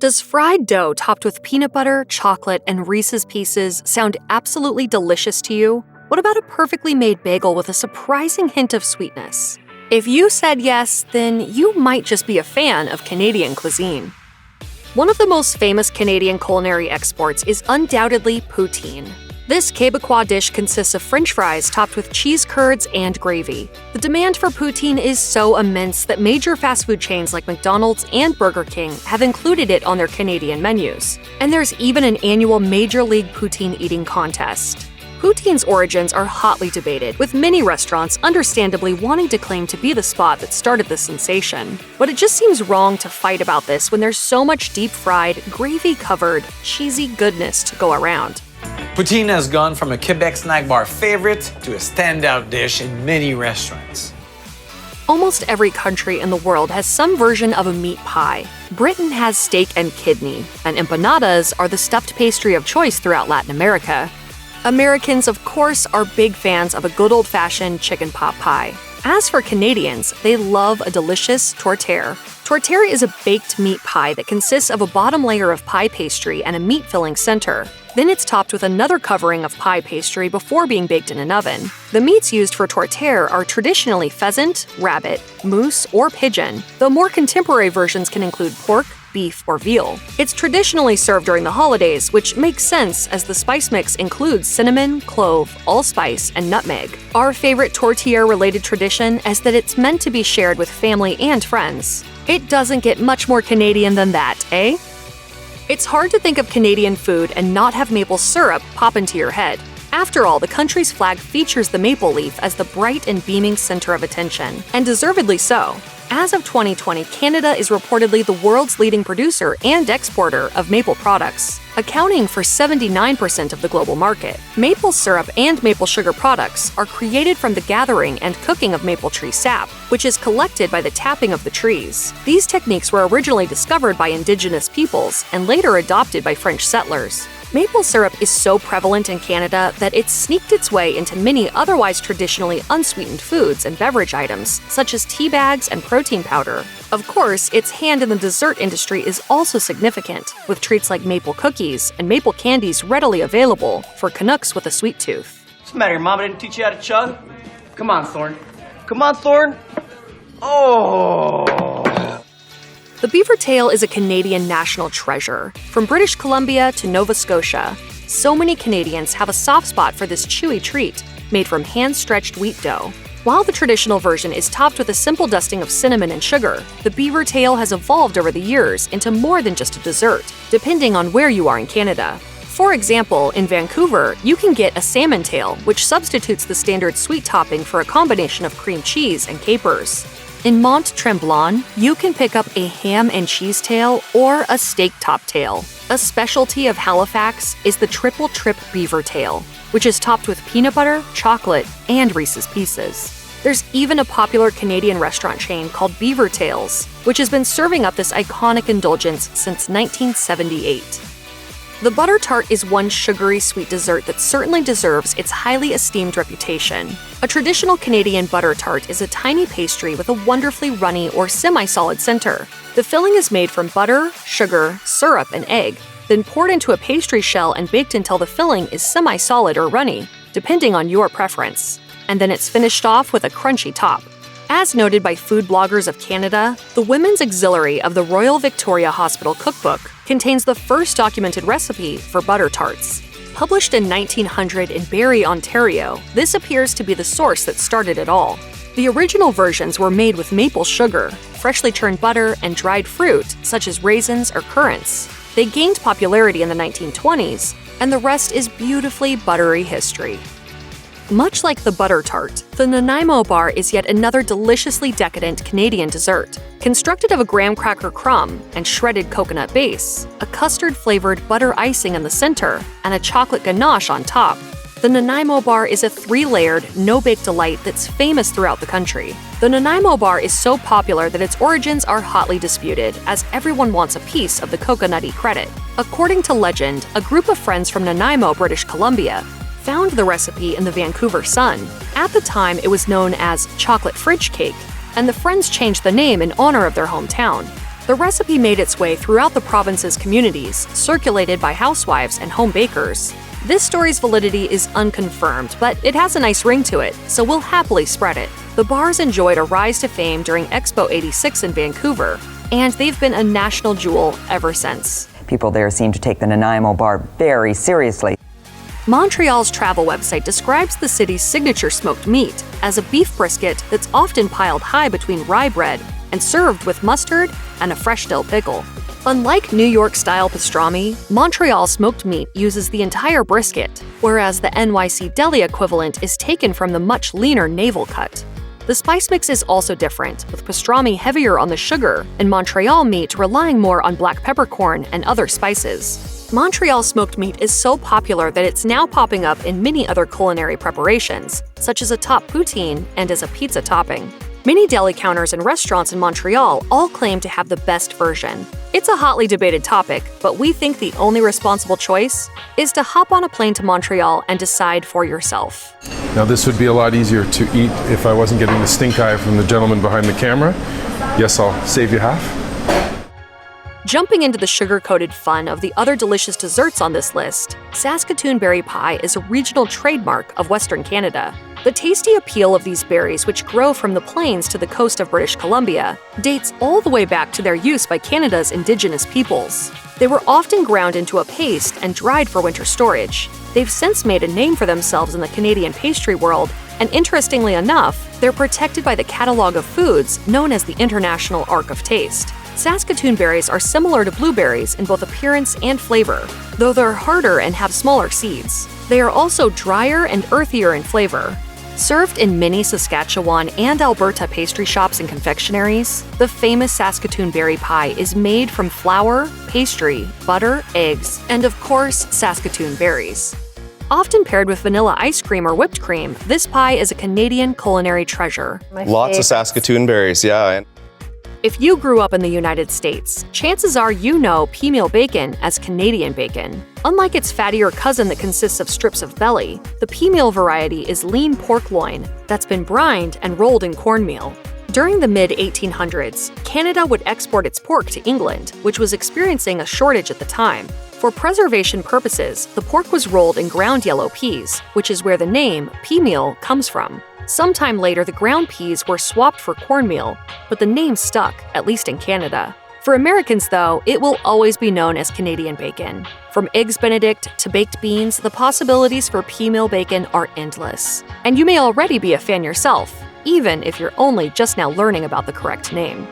Does fried dough topped with peanut butter, chocolate, and Reese's Pieces sound absolutely delicious to you? What about a perfectly made bagel with a surprising hint of sweetness? If you said yes, then you might just be a fan of Canadian cuisine. One of the most famous Canadian culinary exports is undoubtedly poutine. This Quebecois dish consists of French fries topped with cheese curds and gravy. The demand for poutine is so immense that major fast food chains like McDonald's and Burger King have included it on their Canadian menus. And there's even an annual Major League Poutine eating contest. Poutine's origins are hotly debated, with many restaurants understandably wanting to claim to be the spot that started the sensation. But it just seems wrong to fight about this when there's so much deep-fried, gravy-covered, cheesy goodness to go around. Poutine has gone from a Quebec snack bar favorite to a standout dish in many restaurants. Almost every country in the world has some version of a meat pie. Britain has steak and kidney, and empanadas are the stuffed pastry of choice throughout Latin America. Americans, of course, are big fans of a good old-fashioned chicken pot pie. As for Canadians, they love a delicious tourtiere. Tourtiere is a baked meat pie that consists of a bottom layer of pie pastry and a meat-filling center. Then it's topped with another covering of pie pastry before being baked in an oven. The meats used for tourtiere are traditionally pheasant, rabbit, moose, or pigeon, though more contemporary versions can include pork, beef, or veal. It's traditionally served during the holidays, which makes sense as the spice mix includes cinnamon, clove, allspice, and nutmeg. Our favorite tourtiere-related tradition is that it's meant to be shared with family and friends. It doesn't get much more Canadian than that, eh? It's hard to think of Canadian food and not have maple syrup pop into your head. After all, the country's flag features the maple leaf as the bright and beaming center of attention, and deservedly so. As of 2020, Canada is reportedly the world's leading producer and exporter of maple products, accounting for 79% of the global market. Maple syrup and maple sugar products are created from the gathering and cooking of maple tree sap, which is collected by the tapping of the trees. These techniques were originally discovered by indigenous peoples and later adopted by French settlers. Maple syrup is so prevalent in Canada that it's sneaked its way into many otherwise traditionally unsweetened foods and beverage items, such as tea bags and protein powder. Of course, its hand in the dessert industry is also significant, with treats like maple cookies and maple candies readily available for Canucks with a sweet tooth. What's the matter? Your mama didn't teach you how to chug? Come on, Thorn. Come on, Thorn. Oh! The beaver tail is a Canadian national treasure. From British Columbia to Nova Scotia, so many Canadians have a soft spot for this chewy treat, made from hand-stretched wheat dough. While the traditional version is topped with a simple dusting of cinnamon and sugar, the beaver tail has evolved over the years into more than just a dessert, depending on where you are in Canada. For example, in Vancouver, you can get a salmon tail, which substitutes the standard sweet topping for a combination of cream cheese and capers. In Mont Tremblant, you can pick up a ham and cheese tail or a steak top tail. A specialty of Halifax is the triple trip beaver tail, which is topped with peanut butter, chocolate, and Reese's Pieces. There's even a popular Canadian restaurant chain called Beaver Tails, which has been serving up this iconic indulgence since 1978. The butter tart is one sugary sweet dessert that certainly deserves its highly esteemed reputation. A traditional Canadian butter tart is a tiny pastry with a wonderfully runny or semi-solid center. The filling is made from butter, sugar, syrup, and egg, then poured into a pastry shell and baked until the filling is semi-solid or runny, depending on your preference. And then it's finished off with a crunchy top. As noted by food bloggers of Canada, the Women's Auxiliary of the Royal Victoria Hospital Cookbook contains the first documented recipe for butter tarts. Published in 1900 in Barrie, Ontario, this appears to be the source that started it all. The original versions were made with maple sugar, freshly churned butter, and dried fruit, such as raisins or currants. They gained popularity in the 1920s, and the rest is beautifully buttery history. Much like the butter tart, the Nanaimo Bar is yet another deliciously decadent Canadian dessert. Constructed of a graham cracker crumb and shredded coconut base, a custard-flavored butter icing in the center, and a chocolate ganache on top, the Nanaimo Bar is a 3-layered, no-bake delight that's famous throughout the country. The Nanaimo Bar is so popular that its origins are hotly disputed, as everyone wants a piece of the coconutty credit. According to legend, a group of friends from Nanaimo, British Columbia, found the recipe in the Vancouver Sun. At the time, it was known as chocolate fridge cake, and the friends changed the name in honor of their hometown. The recipe made its way throughout the province's communities, circulated by housewives and home bakers. This story's validity is unconfirmed, but it has a nice ring to it, so we'll happily spread it. The bars enjoyed a rise to fame during Expo 86 in Vancouver, and they've been a national jewel ever since. People there seem to take the Nanaimo bar very seriously. Montreal's travel website describes the city's signature smoked meat as a beef brisket that's often piled high between rye bread and served with mustard and a fresh dill pickle. Unlike New York-style pastrami, Montreal smoked meat uses the entire brisket, whereas the NYC deli equivalent is taken from the much leaner navel cut. The spice mix is also different, with pastrami heavier on the sugar and Montreal meat relying more on black peppercorn and other spices. Montreal smoked meat is so popular that it's now popping up in many other culinary preparations, such as a top poutine and as a pizza topping. Many deli counters and restaurants in Montreal all claim to have the best version. It's a hotly debated topic, but we think the only responsible choice is to hop on a plane to Montreal and decide for yourself. Now this would be a lot easier to eat if I wasn't getting the stink eye from the gentleman behind the camera. Yes, I'll save you half. Jumping into the sugar-coated fun of the other delicious desserts on this list, Saskatoon Berry Pie is a regional trademark of Western Canada. The tasty appeal of these berries, which grow from the plains to the coast of British Columbia, dates all the way back to their use by Canada's Indigenous peoples. They were often ground into a paste and dried for winter storage. They've since made a name for themselves in the Canadian pastry world, and interestingly enough, they're protected by the Catalogue of Foods known as the International Ark of Taste. Saskatoon berries are similar to blueberries in both appearance and flavor, though they're harder and have smaller seeds. They are also drier and earthier in flavor. Served in many Saskatchewan and Alberta pastry shops and confectionaries, the famous Saskatoon Berry Pie is made from flour, pastry, butter, eggs, and of course, Saskatoon berries. Often paired with vanilla ice cream or whipped cream, this pie is a Canadian culinary treasure. Lots of Saskatoon berries, yeah. If you grew up in the United States, chances are you know Peameal Bacon as Canadian bacon. Unlike its fattier cousin that consists of strips of belly, the Peameal variety is lean pork loin that's been brined and rolled in cornmeal. During the mid-1800s, Canada would export its pork to England, which was experiencing a shortage at the time. For preservation purposes, the pork was rolled in ground yellow peas, which is where the name peameal comes from. Sometime later, the ground peas were swapped for cornmeal, but the name stuck, at least in Canada. For Americans, though, it will always be known as Canadian bacon. From Eggs Benedict to baked beans, the possibilities for Peameal Bacon are endless. And you may already be a fan yourself, even if you're only just now learning about the correct name.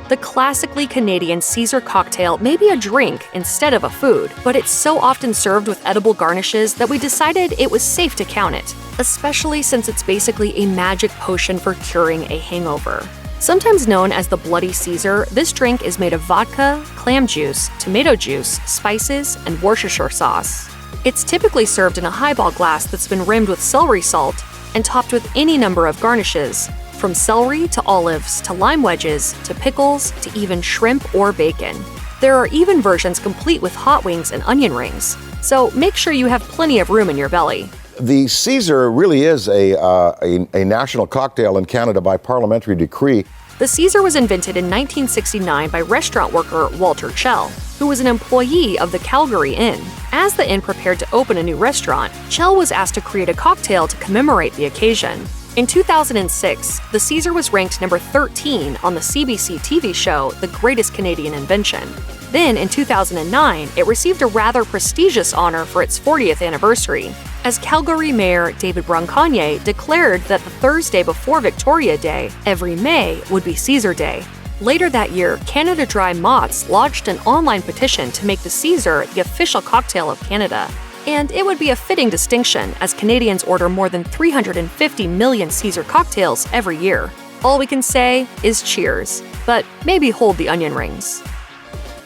The classically Canadian Caesar cocktail may be a drink instead of a food, but it's so often served with edible garnishes that we decided it was safe to count it, especially since it's basically a magic potion for curing a hangover. Sometimes known as the Bloody Caesar, this drink is made of vodka, clam juice, tomato juice, spices, and Worcestershire sauce. It's typically served in a highball glass that's been rimmed with celery salt and topped with any number of garnishes, from celery to olives to lime wedges to pickles to even shrimp or bacon. There are even versions complete with hot wings and onion rings, so make sure you have plenty of room in your belly. The Caesar really is a national cocktail in Canada by parliamentary decree. The Caesar was invented in 1969 by restaurant worker Walter Chell, who was an employee of the Calgary Inn. As the inn prepared to open a new restaurant, Chell was asked to create a cocktail to commemorate the occasion. In 2006, the Caesar was ranked number 13 on the CBC TV show The Greatest Canadian Invention. Then, in 2009, it received a rather prestigious honor for its 40th anniversary, as Calgary Mayor David Bronconnier declared that the Thursday before Victoria Day, every May, would be Caesar Day. Later that year, Canada Dry Mott's launched an online petition to make the Caesar the official cocktail of Canada. And it would be a fitting distinction, as Canadians order more than 350 million Caesar cocktails every year. All we can say is cheers, but maybe hold the onion rings.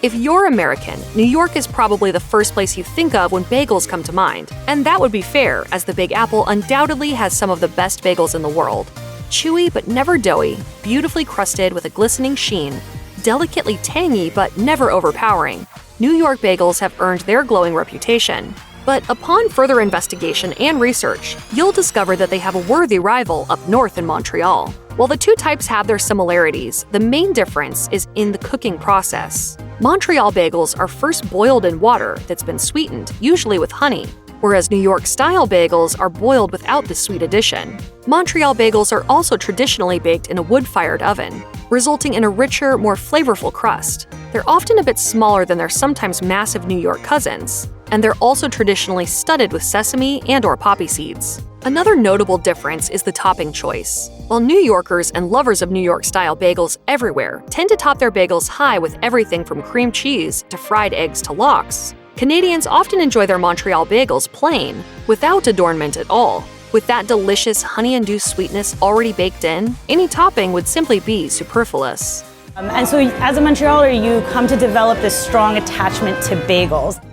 If you're American, New York is probably the first place you think of when bagels come to mind. And that would be fair, as the Big Apple undoubtedly has some of the best bagels in the world. Chewy but never doughy, beautifully crusted with a glistening sheen, delicately tangy but never overpowering, New York bagels have earned their glowing reputation. But upon further investigation and research, you'll discover that they have a worthy rival up north in Montreal. While the two types have their similarities, the main difference is in the cooking process. Montreal bagels are first boiled in water that's been sweetened, usually with honey, whereas New York-style bagels are boiled without the sweet addition. Montreal bagels are also traditionally baked in a wood-fired oven, resulting in a richer, more flavorful crust. They're often a bit smaller than their sometimes massive New York cousins, and they're also traditionally studded with sesame and/or poppy seeds. Another notable difference is the topping choice. While New Yorkers and lovers of New York-style bagels everywhere tend to top their bagels high with everything from cream cheese to fried eggs to lox, Canadians often enjoy their Montreal bagels plain, without adornment at all. With that delicious honey-induced sweetness already baked in, any topping would simply be superfluous. And so as a Montrealer, you come to develop this strong attachment to bagels.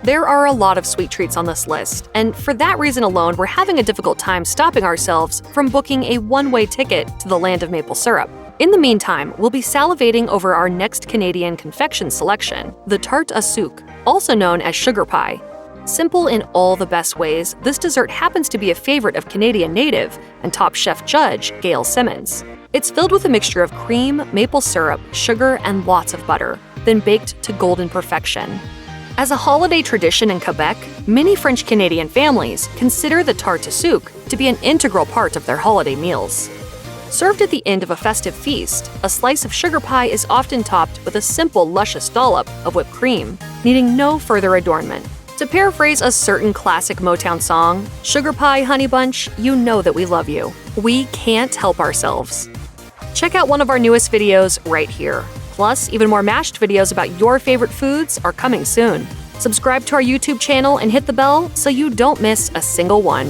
There are a lot of sweet treats on this list, and for that reason alone, we're having a difficult time stopping ourselves from booking a one-way ticket to the land of maple syrup. In the meantime, we'll be salivating over our next Canadian confection selection, the Tarte au Sucre, also known as sugar pie. Simple in all the best ways, this dessert happens to be a favorite of Canadian native and top chef judge Gail Simmons. It's filled with a mixture of cream, maple syrup, sugar, and lots of butter, then baked to golden perfection. As a holiday tradition in Quebec, many French-Canadian families consider the tarte au sucre to be an integral part of their holiday meals. Served at the end of a festive feast, a slice of sugar pie is often topped with a simple, luscious dollop of whipped cream, needing no further adornment. To paraphrase a certain classic Motown song, "Sugar pie, honey bunch, you know that we love you. We can't help ourselves." Check out one of our newest videos right here. Plus, even more mashed videos about your favorite foods are coming soon. Subscribe to our YouTube channel and hit the bell so you don't miss a single one.